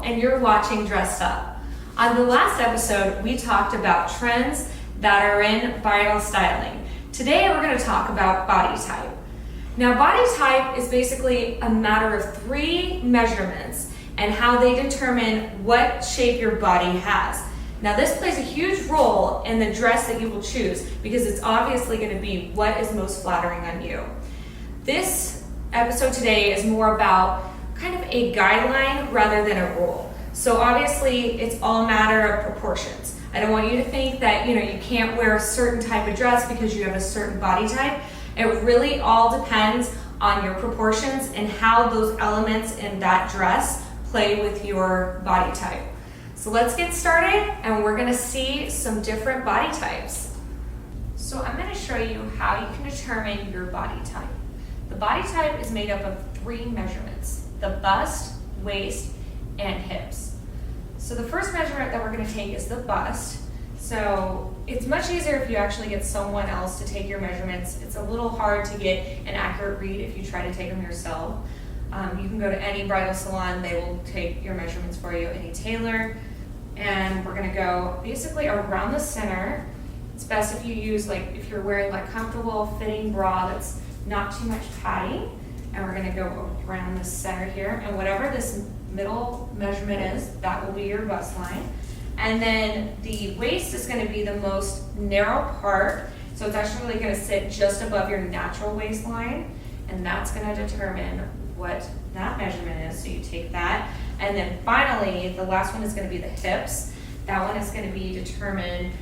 and you're watching Dressed Up. On the last episode, we talked about trends that are in bridal styling. Today, we're going to talk about body type. Now, body type is basically a matter of 3 measurements and how they determine what shape your body has. Now, this plays a huge role in the dress that you will choose because it's obviously going to be what is most flattering on you. This episode today is more about kind of a guideline rather than a rule. So obviously, it's all a matter of proportions. I don't want you to think that you can't wear a certain type of dress because you have a certain body type. It really all depends on your proportions and how those elements in that dress play with your body type. So let's get started, and we're going to see some different body types. So I'm going to show you how you can determine your body type. The body type is made up of 3 measurements: the bust, waist, and hips. So the first measurement that we're going to take is the bust. So it's much easier if you actually get someone else to take your measurements. It's a little hard to get an accurate read if you try to take them yourself. You can go to any bridal salon, they will take your measurements for you, any tailor. And we're going to go basically around the center. It's best if you use, if you're wearing comfortable fitting bra that's not too much padding. And we're going to go around the center here, and whatever this middle measurement is, that will be your bust line. And then the waist is going to be the most narrow part, so it's actually going to sit just above your natural waistline, and that's going to determine what that measurement is. So you take that, and then finally the last one is going to be the hips. That one is going to be determined,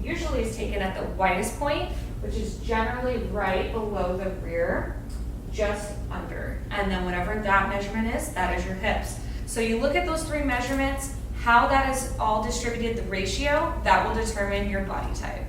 usually is taken at the widest point, which is generally right below the rear, just under. And then whatever that measurement is, that is your hips. So you look at those 3 measurements, how that is all distributed, the ratio, that will determine your body type.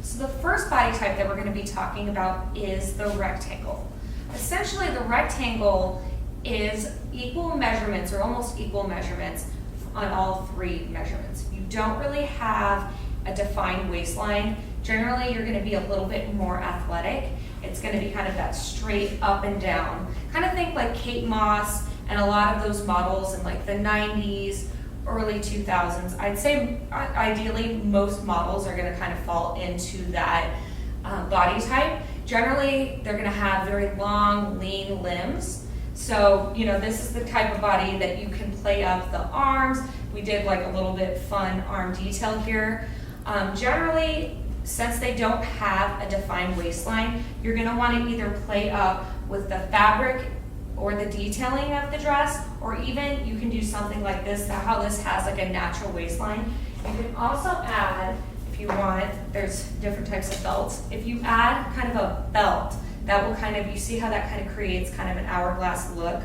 So the first body type that we're going to be talking about is the rectangle. Essentially, the rectangle is equal measurements or almost equal measurements on all 3 measurements. You don't really have a defined waistline. Generally, you're going to be a little bit more athletic. It's going to be kind of that straight up and down. Kind of think like Kate Moss and a lot of those models in the 90s, early 2000s. I'd say ideally most models are going to kind of fall into that body type. Generally, they're going to have very long, lean limbs. So, this is the type of body that you can play up the arms. We did a little bit fun arm detail here. Generally, since they don't have a defined waistline, you're going to want to either play up with the fabric or the detailing of the dress, or even you can do something like this, how this has a natural waistline. You can also add, if you want, there's different types of belts. If you add kind of a belt, that will you see how that kind of creates kind of an hourglass look.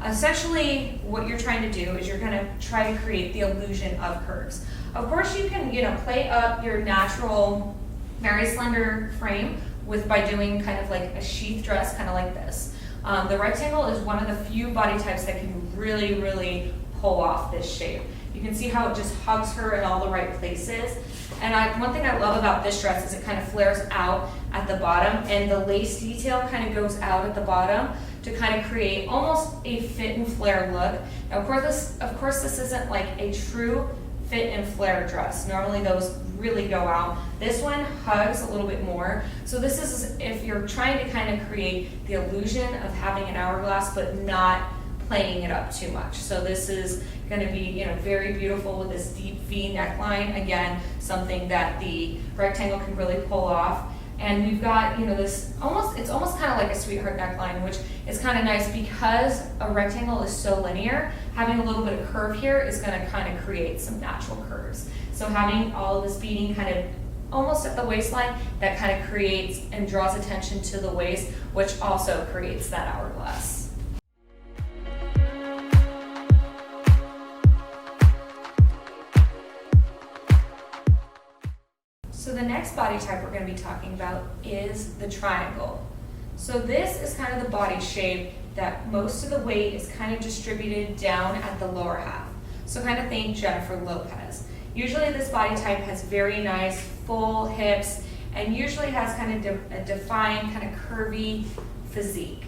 Essentially, what you're trying to do is you're going to try to create the illusion of curves. Of course, you can, play up your natural, very slender frame by doing kind of a sheath dress, kind of like this. The rectangle is one of the few body types that can really, really pull off this shape. You can see how it just hugs her in all the right places. And one thing I love about this dress is it kind of flares out at the bottom, and the lace detail kind of goes out at the bottom to kind of create almost a fit and flare look. Now, of course, this isn't a true fit and flare dress. Normally those really go out. This one hugs a little bit more. So this is if you're trying to kind of create the illusion of having an hourglass but not playing it up too much. So this is going to be very beautiful with this deep V neckline. Again, something that the rectangle can really pull off. And we've got this it's almost kind of like a sweetheart neckline, which is kind of nice because a rectangle is so linear. Having a little bit of curve here is going to kind of create some natural curves. So having all of this beading kind of almost at the waistline, that kind of creates and draws attention to the waist, which also creates that hourglass. So the next body type we're going to be talking about is the triangle. So this is kind of the body shape that most of the weight is kind of distributed down at the lower half. So kind of think Jennifer Lopez. Usually this body type has very nice full hips and usually has kind of a defined, kind of curvy physique.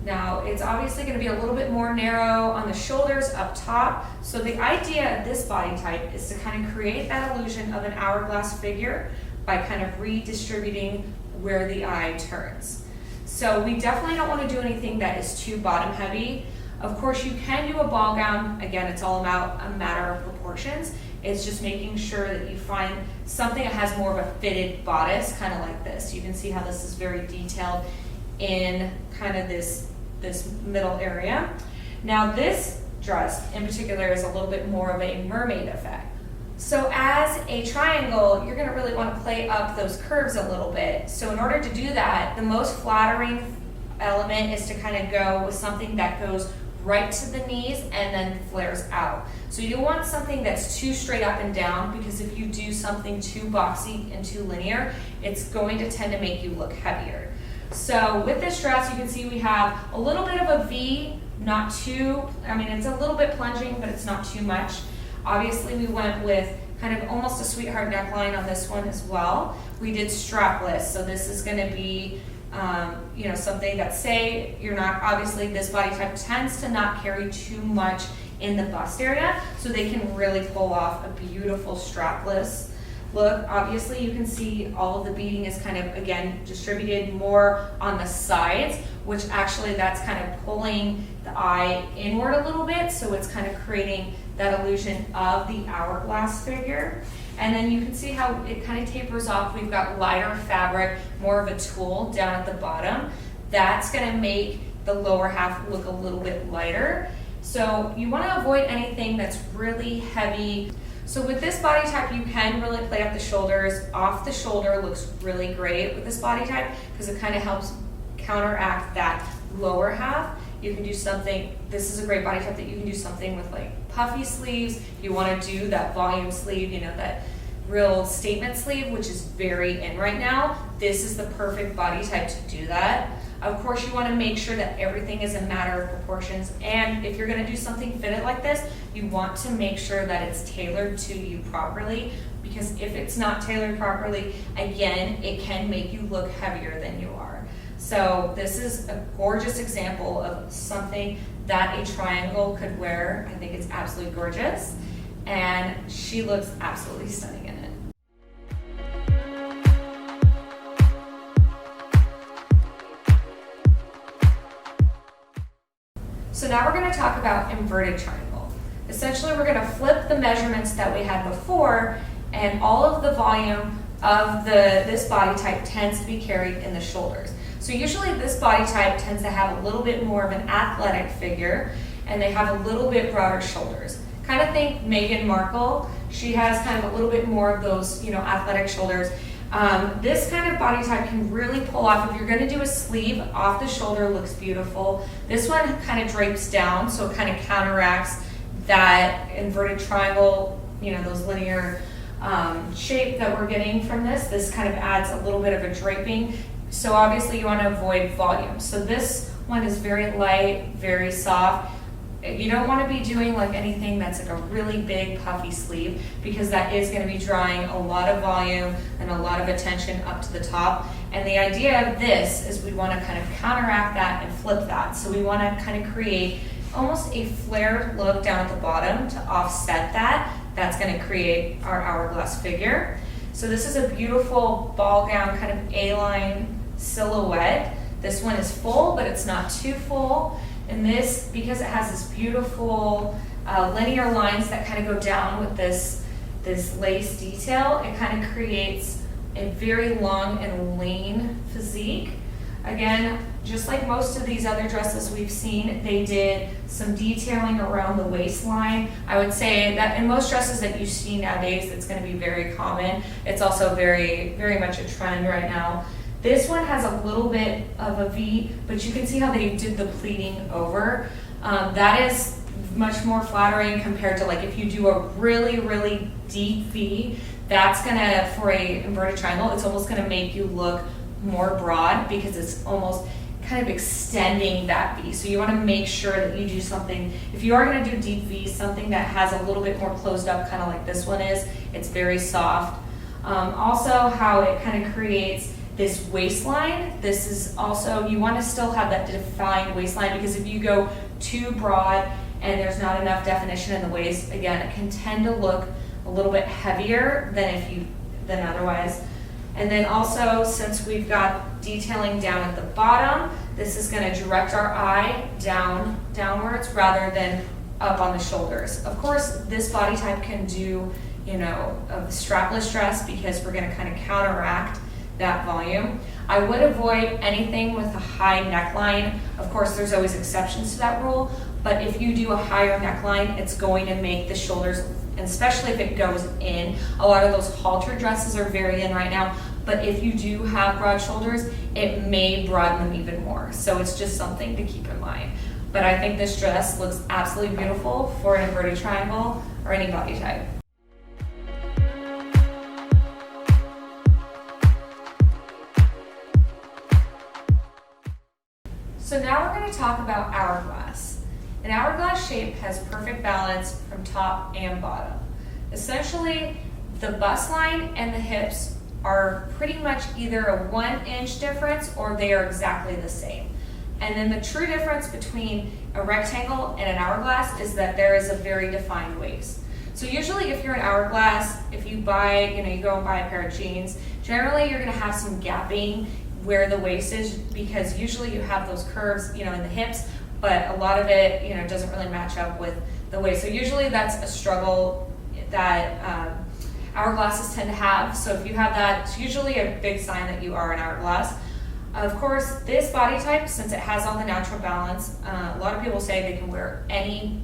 Now, it's obviously going to be a little bit more narrow on the shoulders up top. So the idea of this body type is to kind of create that illusion of an hourglass figure by kind of redistributing where the eye turns. So we definitely don't want to do anything that is too bottom heavy. Of course, you can do a ball gown. Again, it's all about a matter of proportions. It's just making sure that you find something that has more of a fitted bodice, kind of like this. You can see how this is very detailed in kind of this middle area. Now this dress in particular is a little bit more of a mermaid effect. So as a triangle, you're gonna really wanna play up those curves a little bit. So in order to do that, the most flattering element is to kind of go with something that goes right to the knees and then flares out. So you don't want something that's too straight up and down, because if you do something too boxy and too linear, it's going to tend to make you look heavier. So with this dress, you can see we have a little bit of a V, not too, I mean, it's a little bit plunging, but it's not too much. Obviously, we went with kind of almost a sweetheart neckline on this one as well. We did strapless, so this is gonna be something that, say you're not, obviously this body type tends to not carry too much in the bust area, so they can really pull off a beautiful strapless look. Obviously you can see all of the beading is kind of, again, distributed more on the sides, which actually that's kind of pulling the eye inward a little bit, so it's kind of creating that illusion of the hourglass figure. And then you can see how it kind of tapers off. We've got lighter fabric, more of a tulle down at the bottom. That's gonna make the lower half look a little bit lighter. So you wanna avoid anything that's really heavy. So with this body type, you can really play up the shoulders. Off the shoulder looks really great with this body type because it kind of helps counteract that lower half. You can do something, this is a great body type that you can do something with like puffy sleeves. You want to do that volume sleeve, that real statement sleeve, which is very in right now. This is the perfect body type to do that. Of course, you want to make sure that everything is a matter of proportions, and if you're going to do something fitted like this, you want to make sure that it's tailored to you properly, because if it's not tailored properly, again, it can make you look heavier than you are. So this is a gorgeous example of something that a triangle could wear. I think it's absolutely gorgeous, and she looks absolutely stunning in it. So now we're going to talk about inverted triangle. Essentially, we're going to flip the measurements that we had before, and all of the volume of this body type tends to be carried in the shoulders. So usually this body type tends to have a little bit more of an athletic figure, and they have a little bit broader shoulders. Kind of think Meghan Markle. She has kind of a little bit more of those, athletic shoulders. This kind of body type can really pull off. If you're going to do a sleeve, off the shoulder looks beautiful. This one kind of drapes down, so it kind of counteracts that inverted triangle, those linear shape that we're getting from this. This kind of adds a little bit of a draping. So obviously you want to avoid volume. So this one is very light, very soft. You don't want to be doing like anything that's like a really big puffy sleeve, because that is going to be drawing a lot of volume and a lot of attention up to the top. And the idea of this is we want to kind of counteract that and flip that. So we want to kind of create almost a flared look down at the bottom to offset that. That's going to create our hourglass figure. So this is a beautiful ball gown, kind of A-line silhouette. This one is full, but it's not too full. And this, because it has this beautiful linear lines that kind of go down with this lace detail, it kind of creates a very long and lean physique. Again, just like most of these other dresses we've seen, they did some detailing around the waistline. I would say that in most dresses that you see nowadays, it's going to be very common. It's also very, very much a trend right now. This one has a little bit of a V, but you can see how they did the pleating over. That is much more flattering compared to like if you do a really, really deep V. That's gonna, for a inverted triangle, it's almost gonna make you look more broad because it's almost kind of extending that V. So you wanna make sure that you do something, if you are gonna do deep V, something that has a little bit more closed up, kind of like this one is. It's very soft. Also how it kind of creates this waistline. This is also, you want to still have that defined waistline, because if you go too broad and there's not enough definition in the waist, again, it can tend to look a little bit heavier than otherwise. And then also, since we've got detailing down at the bottom, this is going to direct our eye downwards rather than up on the shoulders. Of course, this body type can do, a strapless dress, because we're going to kind of counteract that volume. I would avoid anything with a high neckline. Of course, there's always exceptions to that rule, but if you do a higher neckline, it's going to make the shoulders, and especially if it goes in. A lot of those halter dresses are very in right now, but if you do have broad shoulders, it may broaden them even more. So it's just something to keep in mind. But I think this dress looks absolutely beautiful for an inverted triangle or any body type. So now we're going to talk about hourglass. An hourglass shape has perfect balance from top and bottom. Essentially, the bust line and the hips are pretty much either a 1 inch difference or they are exactly the same. And then the true difference between a rectangle and an hourglass is that there is a very defined waist. So usually if you're an hourglass, if you buy, you go and buy a pair of jeans, generally you're going to have some gapping where the waist is, because usually you have those curves, in the hips, but a lot of it, doesn't really match up with the waist. So usually that's a struggle that hourglasses tend to have. So if you have that, it's usually a big sign that you are an hourglass. Of course, this body type, since it has all the natural balance, a lot of people say they can wear any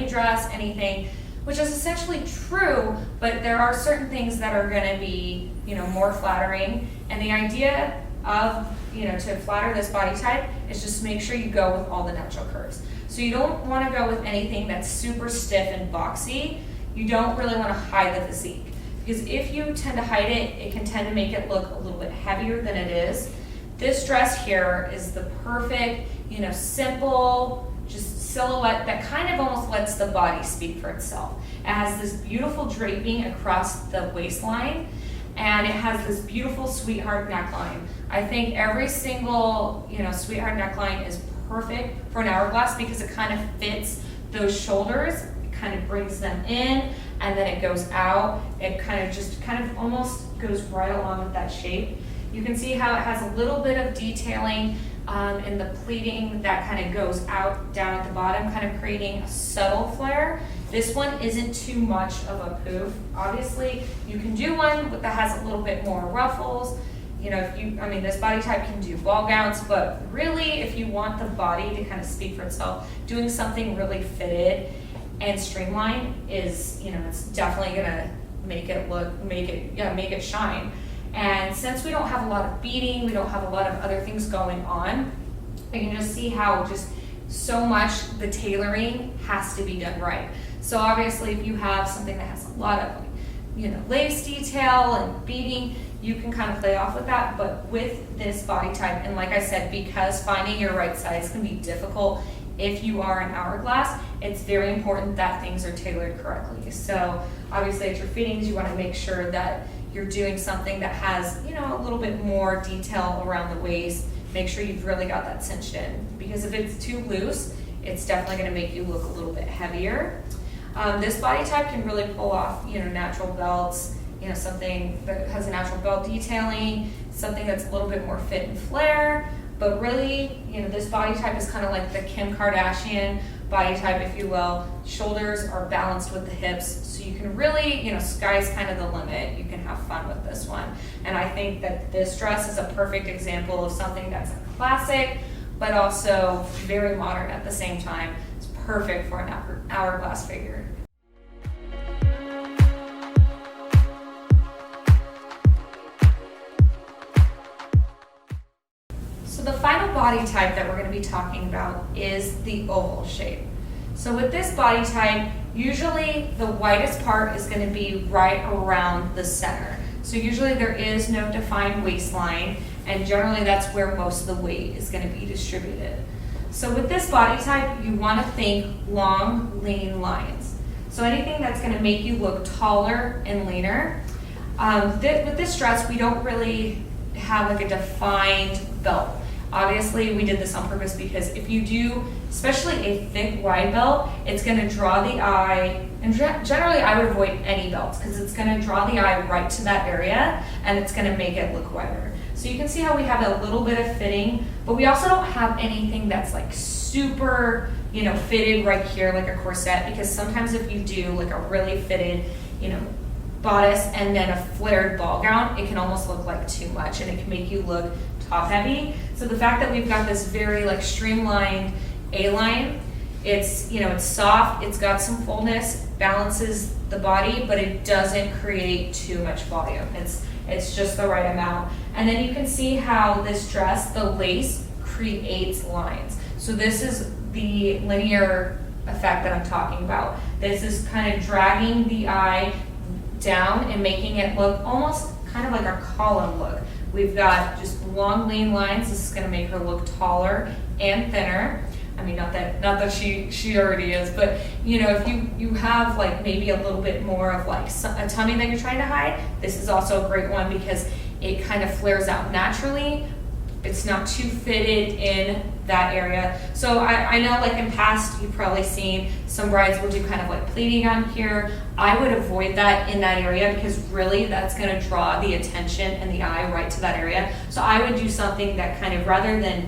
dress, anything, which is essentially true, but there are certain things that are going to be, more flattering. And the idea of, to flatter this body type is just make sure you go with all the natural curves. So you don't want to go with anything that's super stiff and boxy. You don't really want to hide the physique, because if you tend to hide it, it can tend to make it look a little bit heavier than it is. This dress here is the perfect, simple, just silhouette that kind of almost lets the body speak for itself. It has this beautiful draping across the waistline, and it has this beautiful sweetheart neckline. I think every single, sweetheart neckline is perfect for an hourglass, because it kind of fits those shoulders, it kind of brings them in, and then it goes out. It kind of almost goes right along with that shape. You can see how it has a little bit of detailing in the pleating that kind of goes out down at the bottom, kind of creating a subtle flare. This one isn't too much of a poof. Obviously, you can do one that has a little bit more ruffles. This body type can do ball gowns, but really, if you want the body to kind of speak for itself, doing something really fitted and streamlined is, it's definitely gonna make it shine. And since we don't have a lot of beading, we don't have a lot of other things going on, you can just see how just so much the tailoring has to be done right. So obviously, if you have something that has a lot of lace detail and beading, you can kind of play off with that. But with this body type, and like I said, because finding your right size can be difficult if you are an hourglass, it's very important that things are tailored correctly. So obviously at your fittings, you want to make sure that you're doing something that has, a little bit more detail around the waist. Make sure you've really got that cinched in, because if it's too loose, it's definitely going to make you look a little bit heavier. This body type can really pull off, natural belts, something that has a natural belt detailing, something that's a little bit more fit and flare. But really, this body type is kind of like the Kim Kardashian body type, if you will. Shoulders are balanced with the hips, so you can really, sky's kind of the limit. You can have fun with this one. And I think that this dress is a perfect example of something that's a classic, but also very modern at the same time. It's perfect for an hourglass figure. So the final body type that we're going to be talking about is the oval shape. So with this body type, usually the widest part is going to be right around the center. So usually there is no defined waistline, and generally that's where most of the weight is going to be distributed. So with this body type, you want to think long, lean lines. So anything that's going to make you look taller and leaner. With this dress, we don't really have like a defined belt. Obviously, we did this on purpose because if you do, especially a thick wide belt, it's going to draw the eye, and generally I would avoid any belts because it's going to draw the eye right to that area and it's going to make it look wider. So you can see how we have a little bit of fitting, but we also don't have anything that's like super, fitted right here like a corset, because sometimes if you do like a really fitted, bodice and then a flared ball gown, it can almost look like too much and it can make you look top heavy. So the fact that we've got this very like streamlined A-line, it's soft, it's got some fullness, balances the body, but it doesn't create too much volume. It's just the right amount. And then you can see how this dress, the lace creates lines. So this is the linear effect that I'm talking about. This is kind of dragging the eye down and making it look almost kind of like a column look. We've got just long lean lines. This is going to make her look taller and thinner. I mean, not that she already is, but if you have like maybe a little bit more of like a tummy that you're trying to hide, this is also a great one because it kind of flares out naturally. It's not too fitted in that area. So I know like in past, you've probably seen some brides will do kind of like pleating on here. I would avoid that in that area because really that's gonna draw the attention and the eye right to that area. So I would do something that kind of, rather than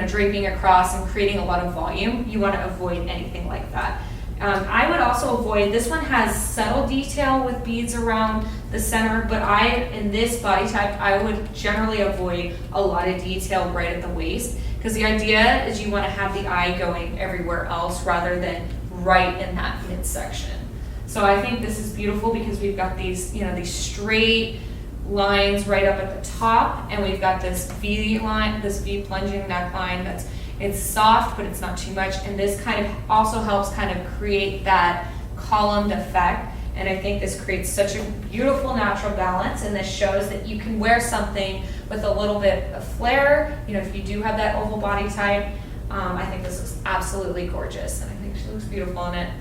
draping across and creating a lot of volume, you wanna avoid anything like that. I would also avoid, this one has subtle detail with beads around the center, but in this body type, I would generally avoid a lot of detail right at the waist, because the idea is you want to have the eye going everywhere else rather than right in that midsection. So I think this is beautiful because we've got these, these straight lines right up at the top, and we've got this V line, this V plunging neckline it's soft, but it's not too much. And this kind of also helps kind of create that columned effect. And I think this creates such a beautiful natural balance. And this shows that you can wear something with a little bit of flair. If you do have that oval body type, I think this looks absolutely gorgeous. And I think she looks beautiful in it.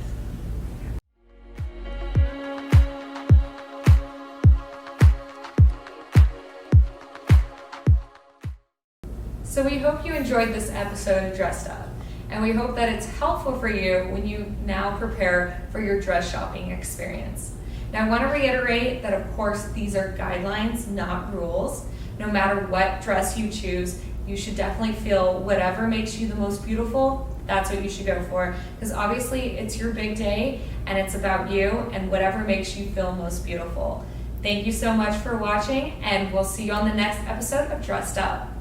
So we hope you enjoyed this episode of Dressed Up, and we hope that it's helpful for you when you now prepare for your dress shopping experience. Now I want to reiterate that of course these are guidelines, not rules. No matter what dress you choose, you should definitely feel whatever makes you the most beautiful, that's what you should go for, because obviously it's your big day and it's about you and whatever makes you feel most beautiful. Thank you so much for watching, and we'll see you on the next episode of Dressed Up.